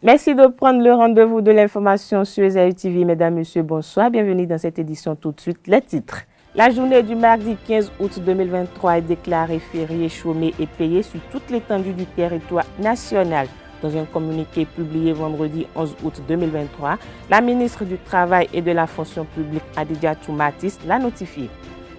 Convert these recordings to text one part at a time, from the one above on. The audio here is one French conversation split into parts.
Merci de prendre le rendez-vous de l'information sur ESAU TV. Mesdames, Messieurs, bonsoir. Bienvenue dans cette édition. Tout de suite, les titres. La journée du mardi 15 août 2023 est déclarée férié, chômé et payé sur toute l'étendue du territoire national. Dans un communiqué publié vendredi 11 août 2023, la ministre du Travail et de la Fonction publique, Adidiatou Mattis, l'a notifié.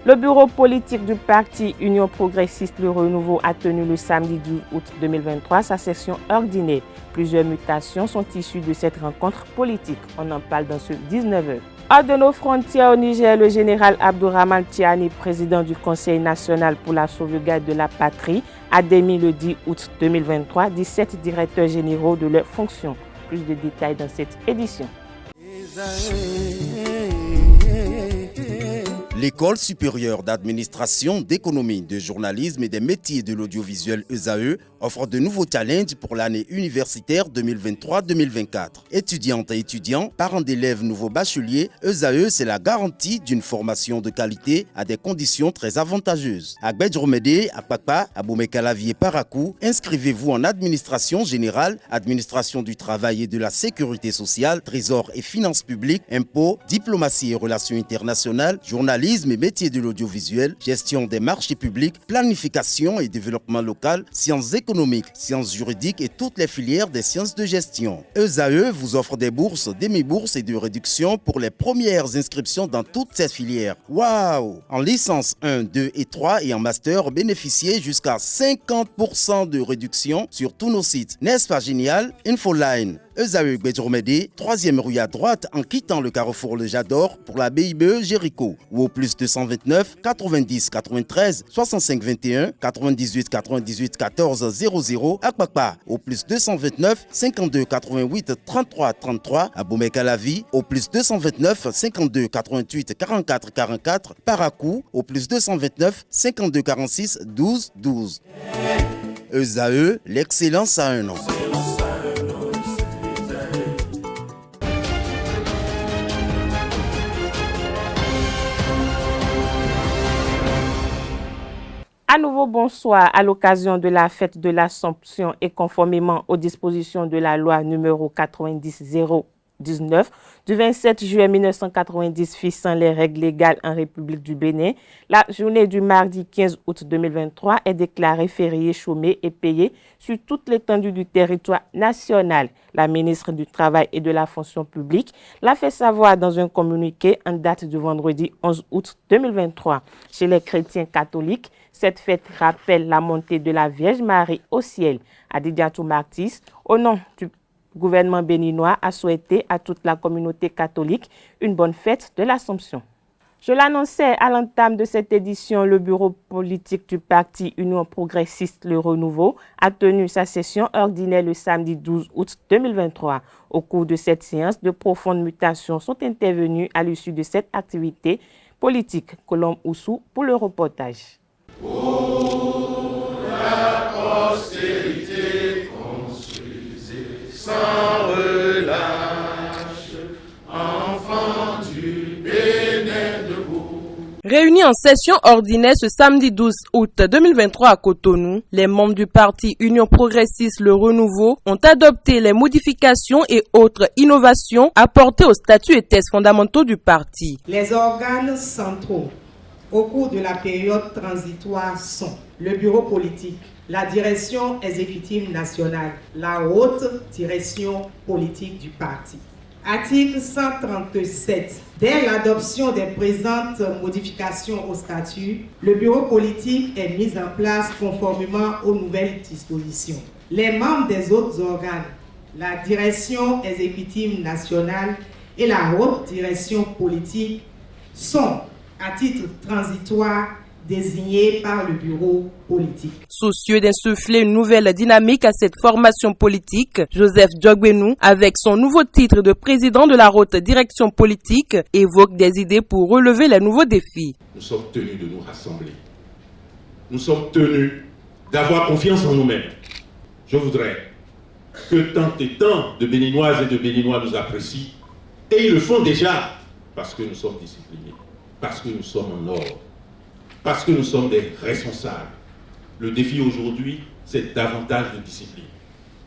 Le bureau politique du parti Union progressiste Le Renouveau a tenu le samedi 12 août 2023 sa session ordinaire. Plusieurs mutations sont issues de cette rencontre politique. On en parle dans ce 19h. Hors de nos frontières au Niger, le général Abdourahmane Tiani, président du Conseil national pour la sauvegarde de la patrie, a démis le 10 août 2023 17 directeurs généraux de leurs fonctions. Plus de détails dans cette édition. L'École supérieure d'administration, d'économie, de journalisme et des métiers de l'audiovisuel ESAE offre de nouveaux challenges pour l'année universitaire 2023-2024. Étudiantes et étudiants, parents d'élèves nouveaux bacheliers, ESAE, c'est la garantie d'une formation de qualité à des conditions très avantageuses. À Gbedjromede, à Papa, à Boumekalavi et Parakou, inscrivez-vous en administration générale, administration du travail et de la sécurité sociale, trésor et finances publiques, impôts, diplomatie et relations internationales, journalisme et métiers de l'audiovisuel, gestion des marchés publics, planification et développement local, sciences économiques, sciences juridiques et toutes les filières des sciences de gestion. ESAE vous offre des bourses, demi-bourses et de réductions pour les premières inscriptions dans toutes ces filières. Waouh! En licence 1, 2 et 3 et en master, bénéficiez jusqu'à 50% de réduction sur tous nos sites. N'est-ce pas génial? Infoline. ESAE Gbedjromede, 3e rue à droite en quittant le carrefour Le Jador pour la BIBE Jéricho ou au plus 229 90 93 65 21 98 98 14 00 à Kpakpa au plus 229 52 88 33 33 à Boumekalavi au plus 229 52 88 44 44 Parakou au plus 229 52 46 12 12. ESAE, l'excellence à un nom. À nouveau, bonsoir. À l'occasion de la fête de l'Assomption et conformément aux dispositions de la loi numéro 90-019 du 27 juillet 1990 fixant les règles légales en République du Bénin, la journée du mardi 15 août 2023 est déclarée férié, chômé et payé sur toute l'étendue du territoire national. La ministre du Travail et de la Fonction publique l'a fait savoir dans un communiqué en date du vendredi 11 août 2023. Chez les chrétiens catholiques, cette fête rappelle la montée de la Vierge Marie au ciel. Adidiatou Mattis, au nom du gouvernement béninois, a souhaité à toute la communauté catholique une bonne fête de l'Assomption. Je l'annonçais à l'entame de cette édition, le bureau politique du parti Union progressiste Le Renouveau a tenu sa session ordinaire le samedi 12 août 2023. Au cours de cette séance, de profondes mutations sont intervenues à l'issue de cette activité politique. Colombe Oussou pour le reportage. Pour la postérité, construisez sans relâche, enfants du Bénin debout. Réunis en session ordinaire ce samedi 12 août 2023 à Cotonou, les membres du parti Union progressiste Le Renouveau ont adopté les modifications et autres innovations apportées aux statuts et textes fondamentaux du parti. Les organes centraux au cours de la période transitoire sont le bureau politique, la direction exécutive nationale, la haute direction politique du parti. Article 137. Dès l'adoption des présentes modifications au statut, le bureau politique est mis en place conformément aux nouvelles dispositions. Les membres des autres organes, la direction exécutive nationale et la haute direction politique sont à titre transitoire désignés par le bureau politique. Soucieux d'insuffler une nouvelle dynamique à cette formation politique, Joseph Djogbenou, avec son nouveau titre de président de la haute direction politique, évoque des idées pour relever les nouveaux défis. Nous sommes tenus de nous rassembler. Nous sommes tenus d'avoir confiance en nous-mêmes. Je voudrais que tant et tant de Béninoises et de Béninois nous apprécient, et ils le font déjà, parce que nous sommes disciplinés, parce que nous sommes en ordre, parce que nous sommes des responsables. Le défi aujourd'hui, c'est davantage de discipline.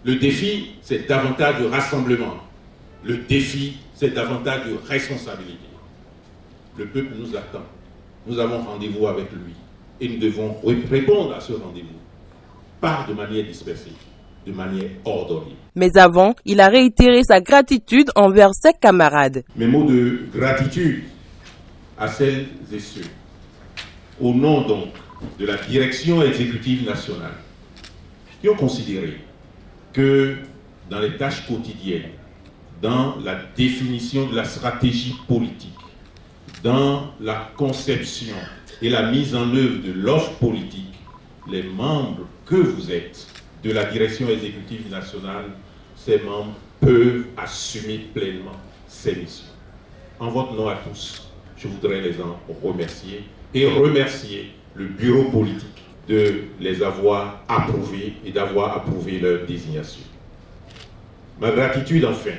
Le défi, c'est davantage de rassemblement. Le défi, c'est davantage de responsabilité. Le peuple nous attend. Nous avons rendez-vous avec lui. Et nous devons répondre à ce rendez-vous. Pas de manière dispersée, de manière ordonnée. Mais avant, il a réitéré sa gratitude envers ses camarades. Mes mots de gratitude à celles et ceux, au nom donc de la direction exécutive nationale, qui ont considéré que dans les tâches quotidiennes, dans la définition de la stratégie politique, dans la conception et la mise en œuvre de l'offre politique, les membres que vous êtes de la direction exécutive nationale, ces membres peuvent assumer pleinement ces missions. En votre nom à tous, je voudrais les en remercier et remercier le bureau politique de les avoir approuvés et d'avoir approuvé leur désignation. Ma gratitude enfin,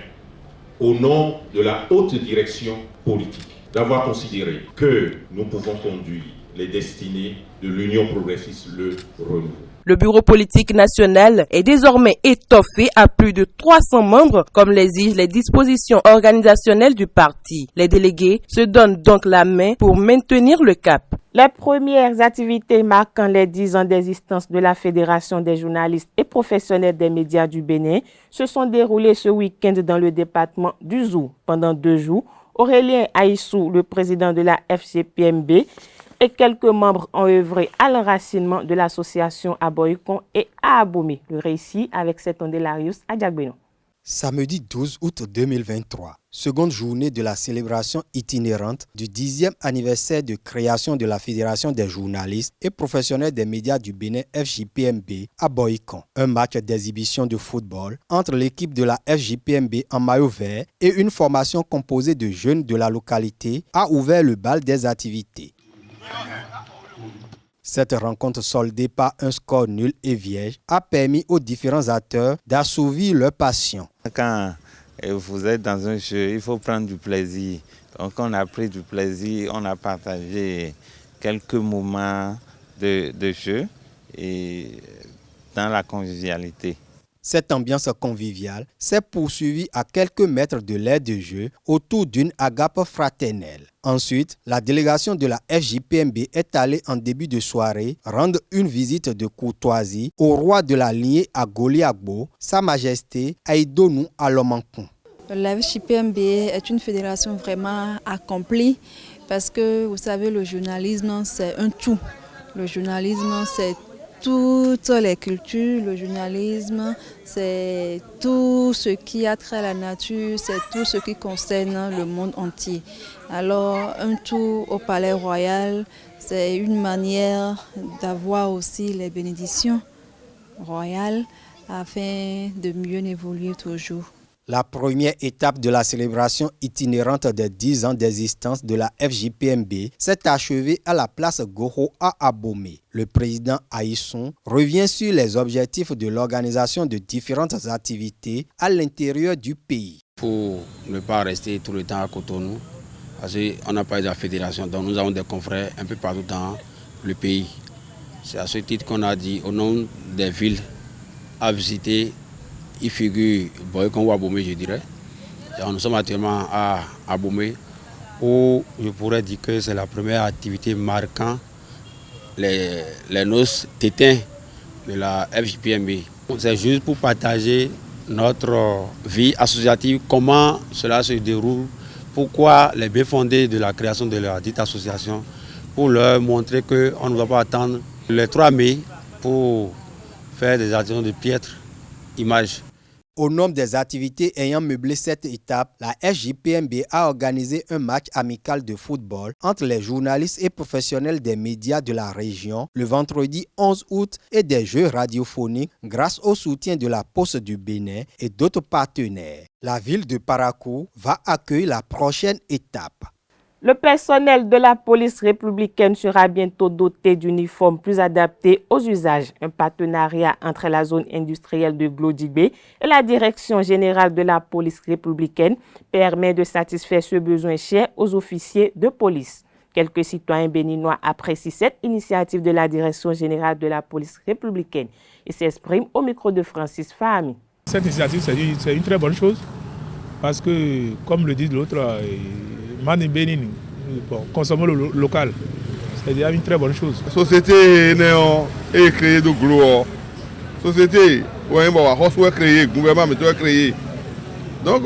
au nom de la haute direction politique, d'avoir considéré que nous pouvons conduire les destinées de l'Union progressiste Le Renouveau. Le bureau politique national est désormais étoffé à plus de 300 membres, comme l'exigent les dispositions organisationnelles du parti. Les délégués se donnent donc la main pour maintenir le cap. Les premières activités marquant les 10 ans d'existence de la Fédération des journalistes et professionnels des médias du Bénin se sont déroulées ce week-end dans le département du Zou. Pendant 2 jours, Aurélien Aïssou, le président de la FGPMB, et quelques membres ont œuvré à l'enracinement de l'association à Boycon et à Abomey. Le récit avec Setondélarius Adjagbeno. Samedi 12 août 2023, seconde journée de la célébration itinérante du 10e anniversaire de création de la Fédération des journalistes et professionnels des médias du Bénin FJPMB à Boycon. Un match d'exhibition de football entre l'équipe de la FJPMB en maillot vert et une formation composée de jeunes de la localité a ouvert le bal des activités. Cette rencontre soldée par un score nul et vierge a permis aux différents acteurs d'assouvir leur passion. Quand vous êtes dans un jeu, il faut prendre du plaisir. Donc on a pris du plaisir, on a partagé quelques moments de jeu et dans la convivialité. Cette ambiance conviviale s'est poursuivie à quelques mètres de l'aire de jeu autour d'une agape fraternelle. Ensuite, la délégation de la FJPMB est allée en début de soirée rendre une visite de courtoisie au roi de la lignée à Goliagbo, Sa Majesté Aïdonou Alomankon. La FJPMB est une fédération vraiment accomplie parce que vous savez, le journalisme c'est un tout. Le journalisme c'est toutes les cultures, le journalisme, c'est tout ce qui a trait à la nature, c'est tout ce qui concerne le monde entier. Alors, un tour au Palais Royal, c'est une manière d'avoir aussi les bénédictions royales afin de mieux évoluer toujours. La première étape de la célébration itinérante des 10 ans d'existence de la FJPMB s'est achevée à la place Goro à Abomey. Le président Aïsson revient sur les objectifs de l'organisation de différentes activités à l'intérieur du pays. Pour ne pas rester tout le temps à Cotonou, parce qu'on n'a pas de la fédération, donc nous avons des confrères un peu partout dans le pays. C'est à ce titre qu'on a dit, au nom des villes à visiter, il figure Boycon ou Abomey, je dirais. Et nous sommes actuellement à Abomey, où je pourrais dire que c'est la première activité marquant les noces tétins de la FJPMB. C'est juste pour partager notre vie associative, comment cela se déroule, pourquoi les biens fondés de la création de la dite association, pour leur montrer qu'on ne va pas attendre le 3 mai pour faire des actions de piètre image. Au nombre des activités ayant meublé cette étape, la FJPMB a organisé un match amical de football entre les journalistes et professionnels des médias de la région le vendredi 11 août et des jeux radiophoniques grâce au soutien de la Poste du Bénin et d'autres partenaires. La ville de Parakou va accueillir la prochaine étape. Le personnel de la police républicaine sera bientôt doté d'uniformes plus adaptés aux usages. Un partenariat entre la zone industrielle de Glodibé et la direction générale de la police républicaine permet de satisfaire ce besoin cher aux officiers de police. Quelques citoyens béninois apprécient cette initiative de la direction générale de la police républicaine et s'expriment au micro de Francis Fahmi. Cette initiative, c'est une très bonne chose parce que, comme le dit l'autre, Mani Benin, consommer le local, c'est déjà une très bonne chose. La société est créée de gros. La société, est créée, le gouvernement est créé. Donc,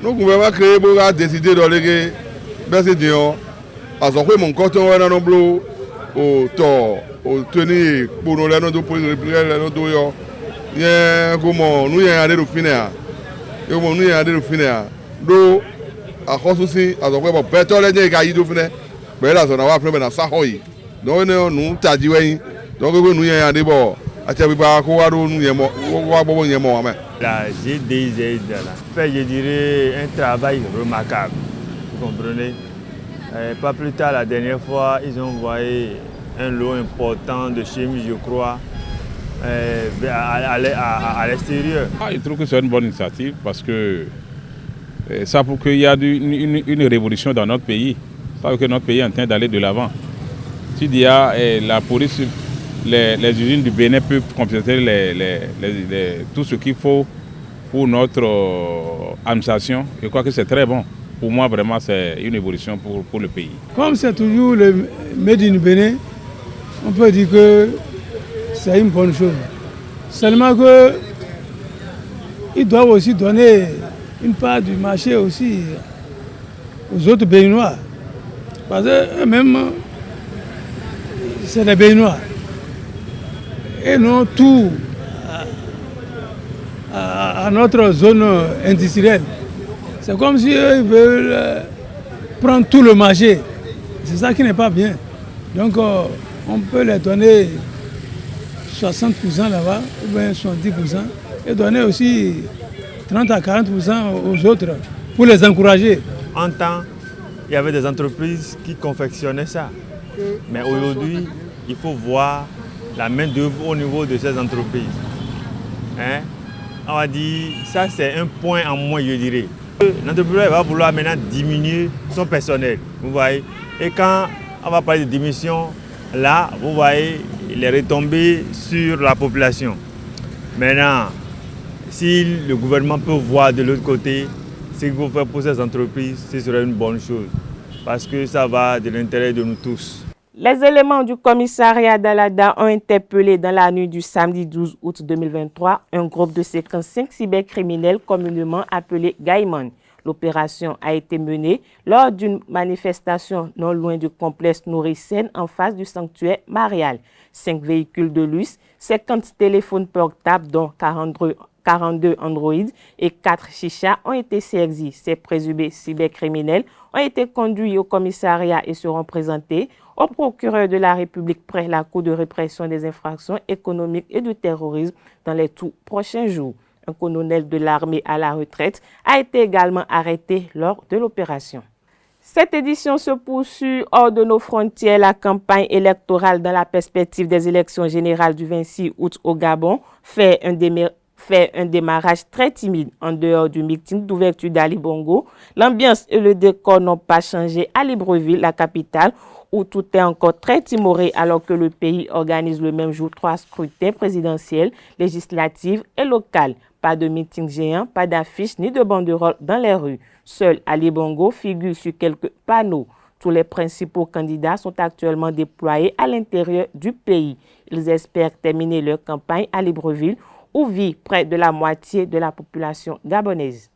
le gouvernement a créé pour décider de léguer. Parce que mon coton est dans le bleu, au tenir pour nous, pour nous, nous y allons de finir. Nous y allons de finir. Donc, à cause aussi, à donc on peut les dire qu'il y a du finir. Mais là, on va faire maintenant ça. Donc nous t'adjuons. Donc nous y allons bon. À tiens pas quoi nous y allons. Quoi y allons. La GDZ fait, je dirais, un travail remarquable. Vous comprenez? Pas plus tard, la dernière fois, ils ont envoyé un lot important de chimie, je crois, à l'extérieur. Je trouve que c'est une bonne initiative parce que ça pour qu'il y ait une révolution dans notre pays. Ça veut dire que notre pays est en train d'aller de l'avant. S'il y a la police, les usines du Bénin peuvent compléter tout ce qu'il faut pour notre administration. Je crois que c'est très bon. Pour moi, vraiment, c'est une évolution pour le pays. Comme c'est toujours le Made in Bénin, on peut dire que c'est une bonne chose. Seulement qu'ils doivent aussi donner une part du marché aussi aux autres Béninois. Parce qu'eux-mêmes, c'est les Béninois. Et non tout à notre zone industrielle. C'est comme si eux veulent prendre tout le marché. C'est ça qui n'est pas bien. Donc on peut les donner 60% là-bas, ou bien 70%, et donner aussi 30 à 40% aux autres, pour les encourager. En temps, il y avait des entreprises qui confectionnaient ça. Mais aujourd'hui, il faut voir la main-d'œuvre au niveau de ces entreprises. Hein? On va dire, ça c'est un point en moins, je dirais. L'entrepreneur va vouloir maintenant diminuer son personnel, vous voyez. Et quand on va parler de diminution, là, vous voyez les retombées sur la population. Maintenant, si le gouvernement peut voir de l'autre côté ce qu'il faut faire pour ces entreprises, ce serait une bonne chose. Parce que ça va de l'intérêt de nous tous. Les éléments du commissariat d'Alada ont interpellé dans la nuit du samedi 12 août 2023 un groupe de 55 cybercriminels communément appelés Gaïman. L'opération a été menée lors d'une manifestation non loin du complexe Nourricène en face du sanctuaire marial. 5 véhicules de luxe, 50 téléphones portables dont 42 Android et 4 chichas ont été saisis. Ces présumés cybercriminels ont été conduits au commissariat et seront présentés au procureur de la République près la Cour de répression des infractions économiques et du terrorisme dans les tout prochains jours. Un colonel de l'armée à la retraite a été également arrêté lors de l'opération. Cette édition se poursuit hors de nos frontières. La campagne électorale dans la perspective des élections générales du 26 août au Gabon fait un démarrage très timide en dehors du meeting d'ouverture d'Ali Bongo. L'ambiance et le décor n'ont pas changé à Libreville, la capitale, où tout est encore très timoré alors que le pays organise le même jour 3 scrutins présidentiels, législatifs et locaux. Pas de meeting géant, pas d'affiches ni de banderoles dans les rues. Seul Ali Bongo figure sur quelques panneaux. Tous les principaux candidats sont actuellement déployés à l'intérieur du pays. Ils espèrent terminer leur campagne à Libreville, où vit près de la moitié de la population gabonaise.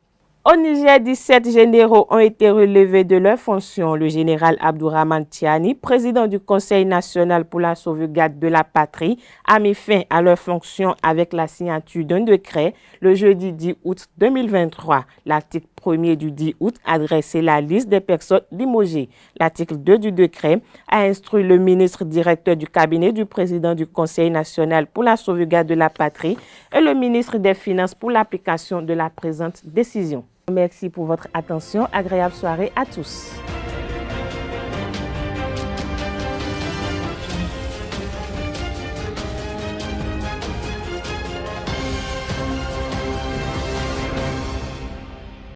Au Niger, 17 généraux ont été relevés de leurs fonctions. Le général Abdourahmane Tiani, président du Conseil national pour la sauvegarde de la patrie, a mis fin à leurs fonctions avec la signature d'un décret le jeudi 10 août 2023. L'article 1er du 10 août a dressé la liste des personnes limogées. L'article 2 du décret a instruit le ministre directeur du cabinet du président du Conseil national pour la sauvegarde de la patrie et le ministre des Finances pour l'application de la présente décision. Merci pour votre attention. Agréable soirée à tous.